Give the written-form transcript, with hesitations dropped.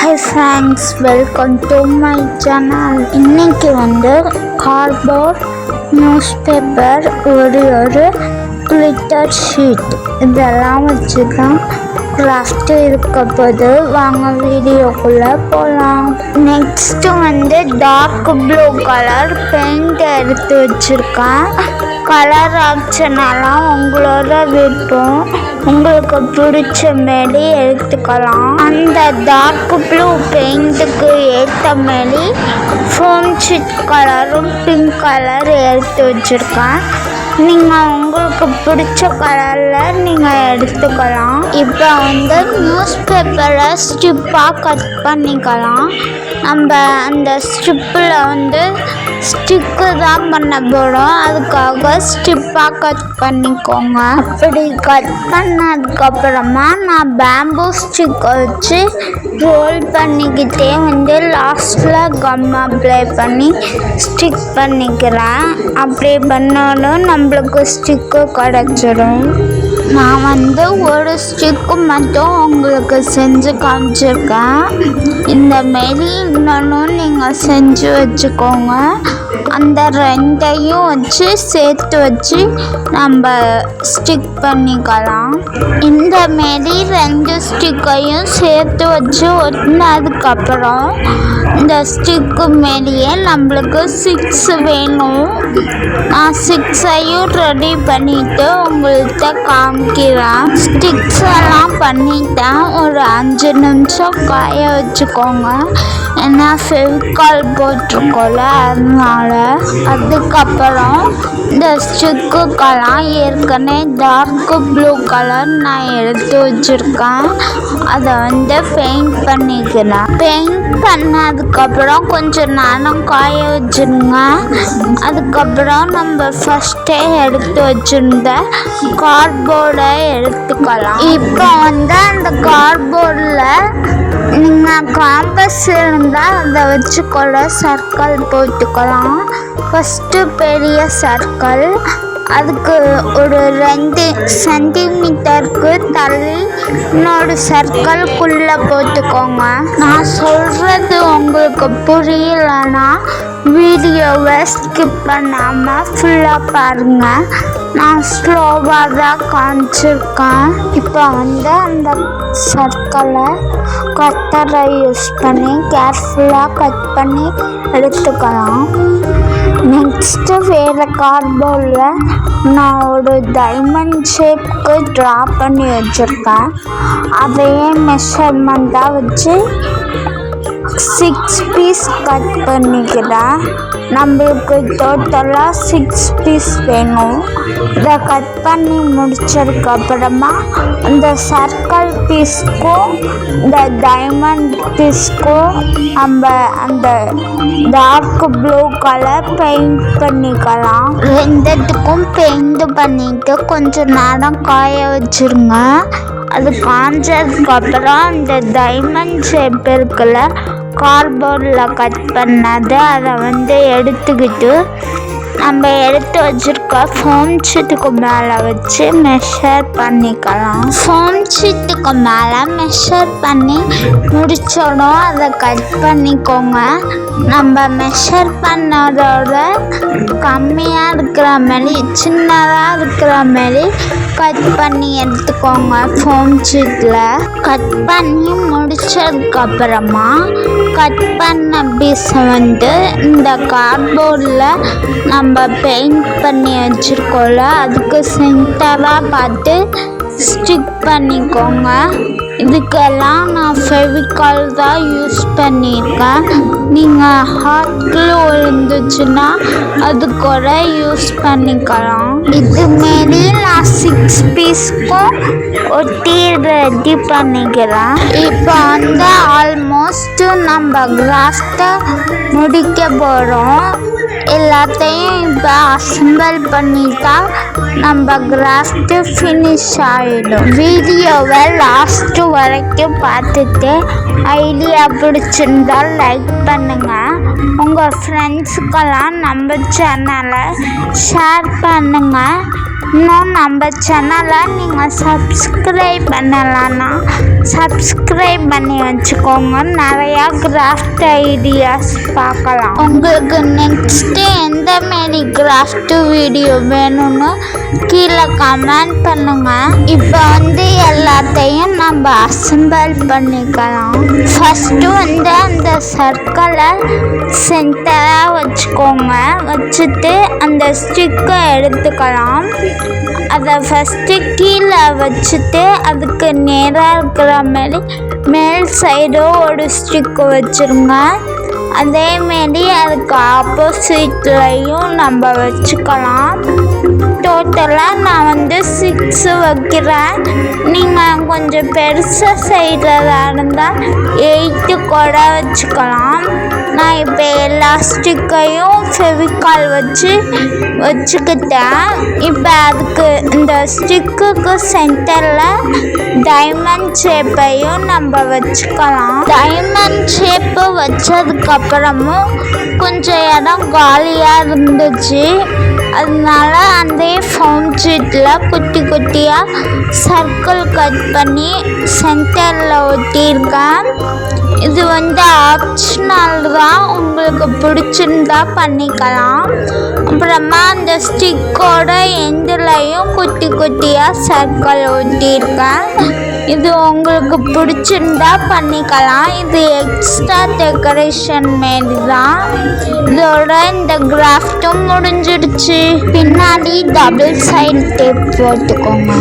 Hi friends, welcome to my channel. இன்னைக்கு cardboard, newspaper, ஒரு glitter sheet இதெல்லாம் வச்சு தான் கிராஃப்ட் இருக்க போது. வாங்க வீடியோக்குள்ளே போகலாம். Next dark blue colour paint எடுத்து வச்சுருக்கேன். கலர் ஆப்ஷனெல்லாம் உங்களோட விருப்பம், உங்களுக்கு பிடிச்ச மாரி எடுத்துக்கலாம். அந்த டார்க் ப்ளூ பெயிண்ட்டுக்கு ஏற்ற மாரி ஃபோம் ஷீட் கலரும் பிங்க் கலர் எடுத்து வச்சுருக்கேன். நீங்கள் உங்களுக்கு பிடிச்ச கலரில் நீங்கள் எடுத்துக்கலாம். இப்போ நியூஸ் பேப்பரை ஸ்ட்ரிப்பாக கட் பண்ணிக்கலாம். நம்ம அந்த ஸ்ட்ரிப்பில் ஸ்டிக்கு தான் பண்ண போகிறோம், அதுக்காக ஸ்ட்ரிப்பாக கட் பண்ணிக்கோங்க. அப்படி கட் பண்ணதுக்கப்புறமா நான் பேம்பூ ஸ்டிக்கை வச்சு ரோல் பண்ணிக்கிட்டே லாஸ்ட்டில் கம் அப்ளை பண்ணி ஸ்டிக் பண்ணிக்கிறேன். அப்படி பண்ணாலும் நம்மளுக்கு ஸ்டிக்கு கிடச்சிடும். நான் ஒரு ஸ்டிக்கு மட்டும் உங்களுக்கு செஞ்சு காமிச்சிருக்கேன். இந்த மாரி இன்னொன்னும் நீங்கள் செஞ்சு வச்சுக்கோங்க. அந்த ரெண்டையும் வச்சு சேர்த்து வச்சு நம்ம ஸ்டிக் பண்ணிக்கலாம். இந்த மாரி 2 ஸ்டிக்கையும் சேர்த்து வச்சு ஒட்டினதுக்கப்புறம் இந்த ஸ்டிக்கு மாரியே நம்மளுக்கு 6 வேணும். நான் 6ஐயும் ரெடி பண்ணிவிட்டு உங்கள்கிட்ட காமிக்கிறேன். ஸ்டிக்ஸ் எல்லாம் பண்ணிட்டேன். ஒரு 5 நிமிஷம் காய வச்சுக்கோங்க, ஏன்னா ஃபெவிகால் போட்டிருக்கோல அதனால. அதுக்கப்புறம் இந்த ஸ்டிக்குக்கெல்லாம் ஏற்கனவே டார்க் ப்ளூ கலர் நான் எடுத்து வச்சுருக்கேன். அதை பெயிண்ட் பண்ணிக்கிறேன். பெயிண்ட் பண்ணதுக்கப்புறம் கொஞ்சம் நேரம் காய வச்சுருங்க. அதுக்கப்புறம் நம்ம ஃபஸ்ட்டே எடுத்து வச்சுருந்த கார்ட்போர்டை எடுத்துக்கலாம். இப்போ அந்த கார்ட்போர்டில் நீங்கள் காம்பஸ் இருந்தால் அதை வச்சு கூட சர்க்கிள் போட்டுக்கலாம். ஃபஸ்ட்டு பெரிய சர்க்கிள், அதுக்கு ஒரு 2 சென்டிமீட்டருக்கு தள்ளி இன்னொரு சர்க்கிள்குள்ளே போட்டுக்கோங்க. நான் சொல்கிறது உங்களுக்கு புரியலைன்னா வீடியோவை ஸ்கிப் பண்ணாமல் ஃபுல்லாக பாருங்கள். நான் ஸ்லோவாக தான் காமிச்சிருக்கேன். இப்போ அந்த சர்க்கிளை கட்டரை யூஸ் பண்ணி கேர்ஃபுல்லாக கட் பண்ணி எடுத்துக்கலாம். நெக்ஸ்ட்டு வேறு கார்ட்போர்டில் நான் ஒரு டைமண்ட் ஷேப்க்கு ட்ரா பண்ணி வச்சுருக்கேன். அதையே மெஷர்மெண்ட்டாக வச்சு 6 பீஸ் கட் பண்ணிக்கிறேன். நம்மளுக்கு டோட்டலாக 6 பீஸ் வேணும். இதை கட் பண்ணி முடிச்சதுக்கப்புறமா இந்த சர்க்கிள் பீஸ்க்கும் இந்த டைமண்ட் பீஸ்க்கும் நம்ம அந்த டார்க் ப்ளூ கலர் பெயிண்ட் பண்ணிக்கலாம். 2த்துக்கும் பெயிண்ட் பண்ணிவிட்டு கொஞ்சம் நேரம் காய வச்சுருங்க. அது காஞ்சதுக்கப்புறம் இந்த டைமண்ட் ஷேப் இருக்குல்ல கார்ட்போர்டில் கட் பண்ணது, அதை எடுத்துக்கிட்டு நம்ம எடுத்து வச்சுருக்க ஃபோம் ஷீட்டுக்கு மேலே வச்சு மெஷர் பண்ணிக்கலாம். ஃபோம் ஷீட்டுக்கு மேலே மெஷர் பண்ணி முடிச்சோடும் அதை கட் பண்ணிக்கோங்க. நம்ம மெஷர் பண்ணதோட கம்மியாக இருக்கிற மாதிரி சின்னதாக இருக்கிற மாதிரி கட் பண்ணி எடுத்துக்கோங்க. ஃபோம் ஷீட்டில் கட் பண்ணி முடிச்சதுக்கப்புறமா கட் பண்ண பீஸை இந்த கார்ட்போர்டில் நம்ம பெயிண்ட் பண்ணி வச்சுருக்கோம்ல அதுக்கு சென்டராக பார்த்து ஸ்டிக் பண்ணிக்கோங்க. இதுக்கெல்லாம் நான் ஃபெவிகால் தான் யூஸ் பண்ணியிருக்கேன். நீங்கள் ஹாட் க்ளூ இருந்துச்சுன்னா அது கூட யூஸ் பண்ணிக்கலாம். இதுமாரி நான் 6 பீஸ்க்கும் ஒட்டி ரெடி பண்ணிக்கிறேன். இப்போ ஆல்மோஸ்ட் நம்ம கிராஃப்டை முடிக்க போகிறோம். எல்லாத்தையும் இப்போ அசம்பிள் பண்ணிட்டா நம்ம கிராஃப்ட்டு ஃபினிஷ் ஆகிடும். வீடியோவை லாஸ்ட்டு வரைக்கும் பார்த்துட்டு ஐடியா பிடிச்சிருந்தால் லைக் பண்ணுங்கள். உங்கள் ஃப்ரெண்ட்ஸுக்கெல்லாம் நம்ம சேனலை ஷேர் பண்ணுங்கள். இன்னும் நம்ம சேனலை நீங்கள் சப்ஸ்கிரைப் பண்ணலைன்னா சப்ஸ்கிரைப் பண்ணி வச்சுக்கோங்க. நிறையா கிராஃப்ட் ஐடியாஸ் பார்க்கலாம். உங்களுக்கு நெக்ஸ்ட்டு எந்த மாரி கிராஃப்ட் வீடியோ வேணும்னு கீழே கமெண்ட் பண்ணுங்கள். இப்போ எல்லாத்தையும் நம்ம அசெம்பிள் பண்ணிக்கலாம். ஃபஸ்ட்டு அந்த சர்க்கிளை சென்டராக வச்சுக்கோங்க. வச்சுட்டு அந்த ஸ்டிக்கை எடுத்துக்கலாம். அதை ஃபஸ்ட்டு கீழே வச்சுட்டு அதுக்கு நேராக இருக்கிற மாதிரி மேல் சைடு ஒரு ஸ்டிக்கு வச்சுருங்க. அதேமாரி அதுக்கு ஆப்போசிட்லையும் நம்ம வச்சுக்கலாம். டோட்டலாக நான் 6 வைக்கிறேன். நீங்கள் கொஞ்சம் பெருசாக செய்கிறதா இருந்தால் 8 கூட வச்சுக்கலாம். நான் இப்போ எல்லா ஸ்டிக்கையும் ஃபெவிகால் வச்சுக்கிட்டேன். இப்போ அதுக்கு இந்த ஸ்டிக்குக்கு சென்டரில் டைமண்ட் ஷேப்பையும் நம்ம வச்சுக்கலாம். டைமண்ட் ஷேப்பு வச்சதுக்கப்புறமும் கொஞ்சம் இடம் காலியாக இருந்துச்சு. அதனால அந்த ஃபவுண்ட் ஷீட்டில் குட்டி குட்டியாக சர்க்கிள் கட் பண்ணி சென்டரில் ஒட்டியிருக்கேன். இது ஆப்ஷனல் தான், உங்களுக்கு பிடிச்சிருந்தா பண்ணிக்கலாம். அப்புறமா அந்த ஸ்டிக்கோட எண்டுலையும் குட்டி குட்டியாக சர்க்கிள் ஒட்டியிருக்கேன். இது உங்களுக்கு பிடிச்சிருந்தா பண்ணிக்கலாம். இது எக்ஸ்ட்ரா டெக்கரேஷன் மாரி தான். இதோட இந்த கிராஃப்ட்டும் முடிஞ்சிடுச்சு. பின்னாடி டபுள் சைடு டேப் போட்டுக்கோங்க.